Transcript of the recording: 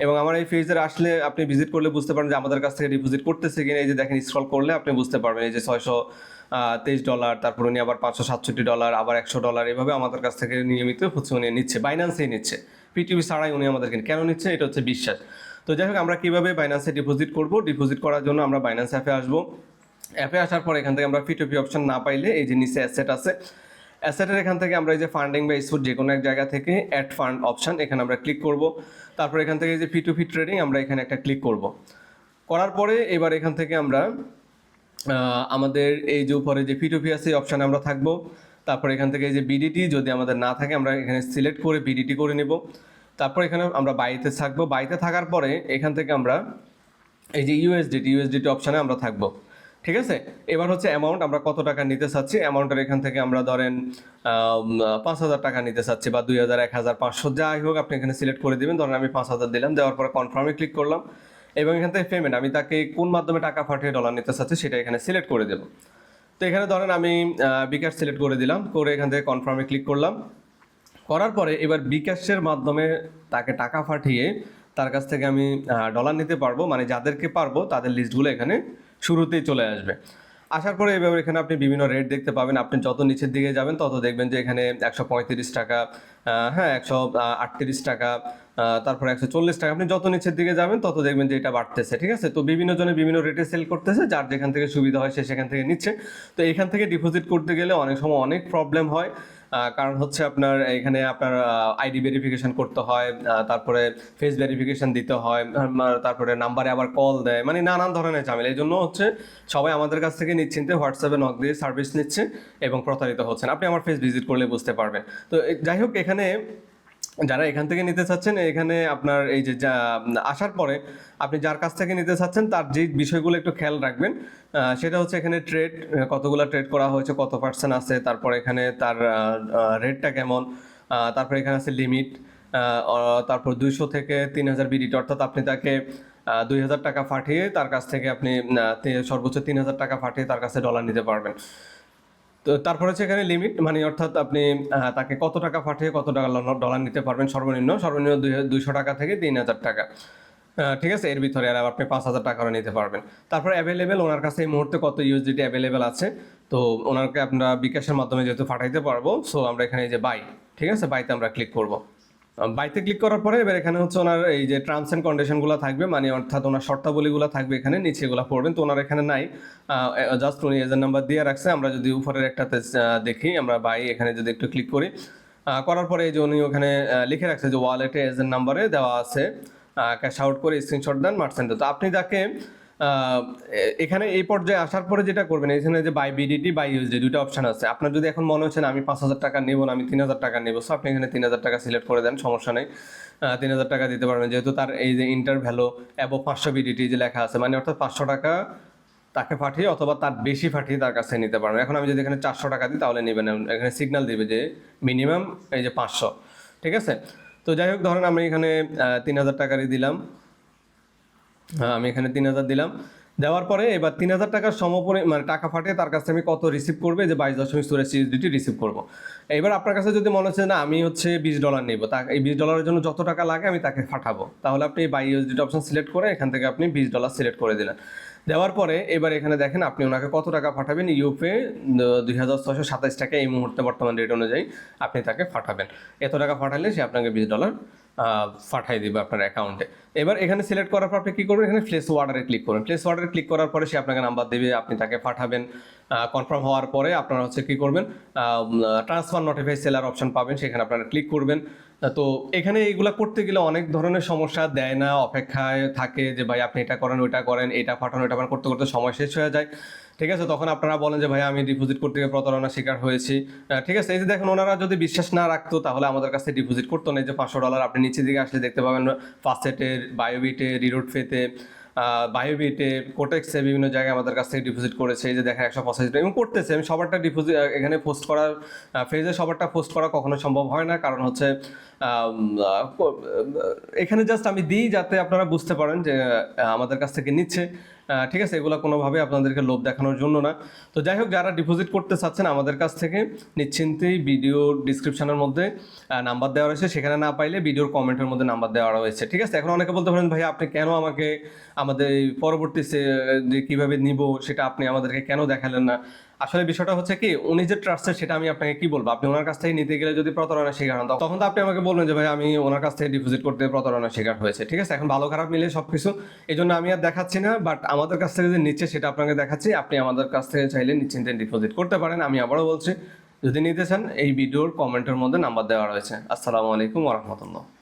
এবং আমার এই পেজে আসলে আপনি ভিজিট করলে বুঝতে পারেন যে আমাদের কাছ থেকে ডিপোজিট করতেছে কিনা। এই যে দেখেন স্ক্রল করলে আপনি বুঝতে পারবেন এই যে $623, তারপর উনি আবার $567, আবার $100, এভাবে আমাদের কাছ থেকে নিয়মিত হচ্ছে উনি নিচ্ছে, বাইন্যান্সেই নিচ্ছে, পিটিপি ছাড়াই উনি আমাদেরকে কেন নিচ্ছে, এটা হচ্ছে বিশ্বাস। তো যাই হোক, আমরা কীভাবে বাইন্যান্সে ডিপোজিট করব, ডিপোজিট করার জন্য আমরা বাইন্যান্স অ্যাপে আসবো। অ্যাপে আসার পর এখান থেকে আমরা পিটিপি অপশন না পাইলে এই যে নিচে অ্যাসেট আছে, অ্যাসেটের এখান থেকে আমরা এই যে ফান্ডিং বা স্পট যে কোনো এক জায়গা থেকে অ্যাড ফান্ড অপশন, এখানে আমরা ক্লিক করব। তারপর এখান থেকে এই যে P2P ট্রেডিং, আমরা এখানে একটা ক্লিক করব। করার পরে এবার এখান থেকে আমরা আমাদের এই যে উপরে যে P2P আছে অপশানে আমরা থাকবো। তারপর এখান থেকে এই যে বিডিটি যদি আমাদের না থাকে আমরা এখানে সিলেক্ট করে বিডিটি করে নেব। তারপর এখানে আমরা বাইতে থাকবো। বাইতে থাকার পরে এখান থেকে আমরা এই যে ইউএসডিটি অপশানে আমরা থাকবো। ঠিক আছে, এবার হচ্ছে অ্যামাউন্ট আমরা কত টাকা নিতে চাচ্ছি, অ্যামাউন্টের এখান থেকে আমরা ধরেন 5,000 টাকা নিতে চাচ্ছি, বা 2,000, 1,500, যাই হোক আপনি এখানে সিলেক্ট করে দেবেন। ধরেন আমি 5,000 দিলাম, দেওয়ার পরে কনফার্মে ক্লিক করলাম, এবং এখান থেকে পেমেন্ট আমি তাকে কোন মাধ্যমে টাকা পাঠিয়ে ডলার নিতে চাচ্ছি সেটা এখানে সিলেক্ট করে দেবো। তো এখানে ধরেন আমি বিকাশ সিলেক্ট করে দিলাম, করে এখান থেকে কনফার্মে ক্লিক করলাম। করার পরে এবার বিকাশের মাধ্যমে তাকে টাকা পাঠিয়ে তার কাছ থেকে আমি ডলার নিতে পারবো, মানে যাদেরকে পারবো তাদের লিস্টগুলো এখানে শুরুতেই চলে আসবে। আসার পরে এবার এখানে আপনি বিভিন্ন রেট দেখতে পাবেন। আপনি যত নিচের দিকে যাবেন তত দেখবেন যে এখানে 135 টাকা, হ্যাঁ 138 টাকা, তারপরে 140 টাকা। আপনি যত নিচের দিকে যাবেন তত দেখবেন যে এটা বাড়তেছে। ঠিক আছে, তো বিভিন্ন জনে বিভিন্ন রেটে সেল করতেছে, যার যেখান থেকে সুবিধা হয় সে সেখান থেকে নিচ্ছে। তো এখান থেকে ডিপোজিট করতে গেলে অনেক সময় অনেক প্রবলেম হয়, কারণ হচ্ছে আপনার এখানে আপনার আইডি ভেরিফিকেশন করতে হয়, তারপরে ফেস ভেরিফিকেশন দিতে হয়, তারপরে নাম্বারে আবার কল দেয়, মানে নানান ধরনের ঝামেলা। এই জন্য হচ্ছে সবাই আমাদের কাছ থেকে নিশ্চিন্তে হোয়াটসঅ্যাপে নক দিয়ে সার্ভিস নিচ্ছে এবং প্রতারিত হচ্ছেন। আপনি আমার ফেস ভিজিট করলে বুঝতে পারবেন। তো যাই হোক, এখানে যারা এখান থেকে নিতে চাচ্ছেন, এখানে আপনার এই যে আসার পরে আপনি যার কাছ থেকে নিতে চাচ্ছেন তার যে বিষয়গুলো একটু খেয়াল রাখবেন, সেটা হচ্ছে এখানে ট্রেড কতগুলো ট্রেড করা হয়েছে, কত পার্সেন্ট আছে, তারপর এখানে তার রেটটা কেমন, তারপর এখানে আছে লিমিট, তারপর 200 থেকে 3,000 বিডিটি, অর্থাৎ আপনি তাকে 2,000 টাকা পাঠিয়ে তার কাছ থেকে আপনি সর্বোচ্চ 3,000 টাকা পাঠিয়ে তার কাছে ডলার নিতে পারবেন। তো তারপর হচ্ছে এখানে লিমিট, মানে অর্থাৎ আপনি তাকে কত টাকা পাঠিয়ে কত টাকা ডলার নিতে পারবেন, সর্বনিম্ন 200 টাকা থেকে 3,000 টাকা। ঠিক আছে, এর ভিতরে আর আপনি 5,000 টাকারও নিতে পারবেন। তারপর অ্যাভেলেবেল ওনার কাছে এই মুহূর্তে কত ইউএসডিটি অ্যাভেলেবেল আছে, তো ওনাকে আমরা বিকাশের মাধ্যমে যেহেতু পাঠাইতে পারবো, সো আমরা এখানে এই যে বাই, ঠিক আছে, বাইতে আমরা ক্লিক করব। বাইতে ক্লিক করার পরে এবার এখানে হচ্ছে ওনার এই যে টার্মস অ্যান্ড কন্ডিশনগুলো থাকবে, মানে অর্থাৎ ওনার শর্তাবলীগুলো থাকবে এখানে নিচে, এগুলো পড়বেন। তো ওনার এখানে নাই, জাস্ট উনি এজেন্ট নাম্বার দিয়ে রাখছে। আমরা যদি উপরের একটাতে দেখি, আমরা বাই এখানে যদি একটু ক্লিক করি, করার পরে এই যে উনি ওখানে লিখে রাখছে যে ওয়ালেটে এজেন্ট নাম্বারে দেওয়া আছে, ক্যাশ আউট করে স্ক্রিনশট দেন মার্চেন্টে। তো আপনি তাকে এখানে এই পর্যায়ে আসার পরে যেটা করবেন, এখানে যে বাই বিডিটি বাই ইউএসডি দুটো অপশন আছে। আপনার যদি এখন মনে হচ্ছে না আমি 5,000 টাকা নেবো না, আমি 3,000 টাকা নেবো, সো আপনি এখানে 3,000 টাকা সিলেক্ট করে দেন, সমস্যা নেই। 3,000 টাকা দিতে পারবেন, যেহেতু তার এই যে ইন্টার ভ্যালু অ্যাবভ 500 বিডিটি যে লেখা আছে, মানে অর্থাৎ 500 টাকা তাকে পাঠিয়ে অথবা তার বেশি পাঠিয়ে তার কাছে নিতে পারবেন। এখন আমি যদি এখানে 400 টাকা দিই তাহলে নেবেন, এখানে সিগন্যাল দিবে যে মিনিমাম এই যে 500। ঠিক আছে, তো যাই হোক, ধরেন আমি এখানে 3,000 টাকারই দিলাম, আমি এখানে 3,000 দিলাম। দেওয়ার পরে এবার 3,000 টাকার মানে টাকা পাঠিয়ে তার কাছে আমি কত রিসিভ করবে, যে 22.84 ইউএসডিটি রিসিভ করবো। এবার আপনার কাছে যদি মনে হচ্ছে না আমি হচ্ছে $20 নেবো, তা এই $20 জন্য যত টাকা লাগে আমি তাকে পাঠাবো, তাহলে আপনি এই বাই ইউএসডিটি অপশন সিলেক্ট করে এখান থেকে আপনি $20 সিলেক্ট করে দিলেন। দেওয়ার পরে এবার এখানে দেখেন আপনি ওনাকে কত টাকা পাঠাবেন, ইউপে 2,627 টাকা এই মুহূর্তে বর্তমান রেট অনুযায়ী আপনি তাকে পাঠাবেন। এত টাকা পাঠালে সে আপনাকে $20 পাঠিয়ে দিবে আপনার অ্যাকাউন্টে। এবার এখানে সিলেক্ট করার পর আপনি কী করবেন, এখানে প্লেস অর্ডারে ক্লিক করবেন। প্লেস অর্ডারে ক্লিক করার পরে সে আপনাকে নাম্বার দেবে, আপনি তাকে পাঠাবেন। কনফার্ম হওয়ার পরে আপনারা হচ্ছে কী করবেন, ট্রান্সফার নোটিফাই সেলার অপশন পাবেন, সেখানে আপনারা ক্লিক করবেন। তো এখানে এইগুলা করতে গেলে অনেক ধরনের সমস্যা দেয় না, অপেক্ষায় থাকে যে ভাই আপনি এটা করেন ওইটা করেন, এটা পাঠানো ওইটা করতে করতে সময় শেষ হয়ে যায়। ঠিক আছে, তখন আপনারা বলেন যে ভাই আমি ডিপোজিট করতে গিয়ে প্রতারণার শিকার হয়েছি। ঠিক আছে, এই যে দেখুন, ওনারা যদি বিশ্বাস না রাখতো তাহলে আমাদের কাছে ডিপোজিট করতো না। এই যে $500 আপনি নিচের দিকে আসলে দেখতে পাবেন, ফার্স্টেটে, বায়োবিটে, রিরোড ফেতে, বায়োবিটে, কোটেক্সে বিভিন্ন জায়গায় আমাদের কাছ থেকে ডিপোজিট করেছে। এই যে দেখেন 185 এবং করতেছে। আমি সবারটা ডিপোজিট এখানে পোস্ট করার ফেজে সবারটা পোস্ট করা কখনো সম্ভব হয় না, কারণ হচ্ছে এখানে জাস্ট আমি দিই যাতে আপনারা বুঝতে পারেন যে আমাদের কাছ থেকে নিচ্ছে। ঠিক আছে, এগুলো কোনোভাবে আপনাদেরকে লোভ দেখানোর জন্য না। তো যাই হোক, যারা ডিপোজিট করতে চাচ্ছেন আমাদের কাছ থেকে নিশ্চিন্তেই ভিডিও ডিসক্রিপশনের মধ্যে নাম্বার দেওয়া রয়েছে, সেখানে না পাইলে ভিডিওর কমেন্টের মধ্যে নাম্বার দেওয়া রয়েছে। ঠিক আছে, এখন অনেকে বলতে পারেন ভাই আপনি কেন আমাকে আমাদের এই পরবর্তী যে কীভাবে নিব সেটা আপনি আমাদেরকে কেন দেখালেন না। আসলে বিষয়টা হচ্ছে কি, উনি যে ট্রাস্টেড সেটা আমি আপনাকে কি বলবো, আপনি ওনার কাছ থেকে নিতে গেলে যদি প্রতারণা শিকার হন তখন তো আপনি আমাকে বলবেন যে ভাই আমি ওনার কাছ থেকে ডিপোজিট করতে প্রতারণা শিকার হয়েছে। ঠিক আছে, এখন ভালো খারাপ মিলে সবকিছু, এই জন্য আমি আর দেখাচ্ছি না, বাট আমাদের কাছ থেকে যে নিচ্ছে সেটা আপনাকে দেখাচ্ছি। আপনি আমাদের কাছ থেকে চাইলে নিশ্চিন্তে ডিপোজিট করতে পারেন। আমি আবারও বলছি, যদি নিতে চান এই ভিডিওর কমেন্টের মধ্যে নাম্বার দেওয়া রয়েছে। আসসালামু আলাইকুম ওয়া রাহমাতুল্লাহ।